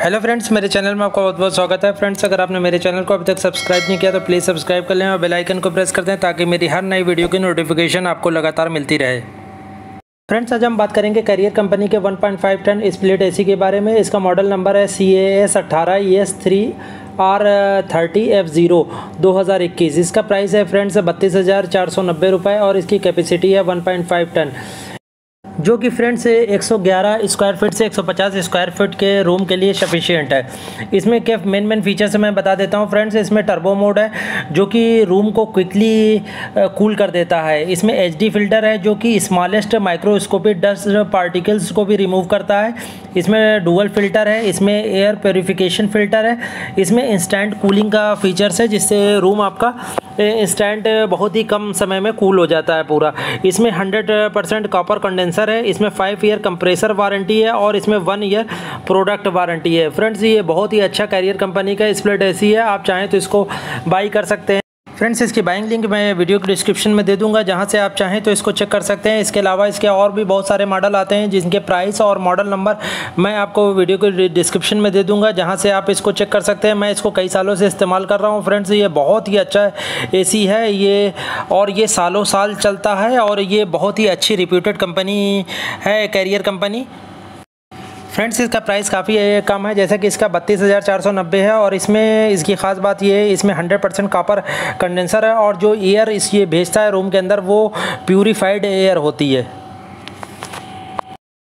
Hello friends, मेरे channel में आपका बहुत बहुत स्वागत है। फ्रेंड्स, अगर आपने मेरे चैनल को अभी तक सब्सक्राइब नहीं किया तो प्लीज़ सब्सक्राइब कर लें और बेल आइकन को प्रेस कर दें ताकि मेरी हर नई वीडियो की नोटिफिकेशन आपको लगातार मिलती रहे। फ्रेंड्स, आज हम बात करेंगे कैरियर कंपनी के 1.5 टन स्प्लिट एसी के बारे में। इसका मॉडल नंबर है CAS 18ES3R30F0 2021। इसका प्राइस है फ्रेंड्स 32,490 रुपये और इसकी कैपेसिटी है 1.5 टन, जो कि फ्रेंड्स 111 स्क्वायर फीट से 150 स्क्वायर फीट के रूम के लिए सफिशिएंट है। इसमें क्या मेन फीचर्स मैं बता देता हूँ फ्रेंड्स। इसमें टर्बो मोड है जो कि रूम को क्विकली कूल कर देता है। इसमें HD फिल्टर है जो कि स्मॉलेस्ट माइक्रोस्कोपिक डस्ट पार्टिकल्स को भी रिमूव करता है। इसमें डुअल फिल्टर है, इसमें एयर प्योरीफिकेशन फिल्टर है, इसमें इंस्टेंट कूलिंग का फीचर्स है जिससे रूम आपका इंस्टेंट बहुत ही कम समय में कूल हो जाता है पूरा। इसमें 100% कॉपर कंडेंसर है। इसमें 5 ईयर कंप्रेसर वारंटी है और इसमें 1 ईयर प्रोडक्ट वारंटी है। फ्रेंड्स, ये बहुत ही अच्छा कैरियर कंपनी का स्प्लिट एसी है। आप चाहें तो इसको बाई कर सकते हैं। फ्रेंड्स, इसकी बाइंग लिंक मैं वीडियो के डिस्क्रिप्शन में दे दूंगा, जहां से आप चाहें तो इसको चेक कर सकते हैं। इसके अलावा इसके और भी बहुत सारे मॉडल आते हैं जिनके प्राइस और मॉडल नंबर मैं आपको वीडियो के डिस्क्रिप्शन में दे दूंगा, जहां से आप इसको चेक कर सकते हैं। मैं इसको कई सालों से इस्तेमाल कर रहा हूं फ्रेंड्स। ये बहुत ही अच्छा एसी है ये, और ये सालों साल चलता है और ये बहुत ही अच्छी रिप्यूटेड कंपनी है कैरियर कंपनी। फ्रेंड्स, इसका प्राइस काफ़ी कम है, जैसा कि इसका 32,490 है और इसमें इसकी ख़ास बात ये है इसमें 100% कॉपर कंडेंसर है और जो एयर ये भेजता है रूम के अंदर वो प्यूरीफाइड एयर होती है।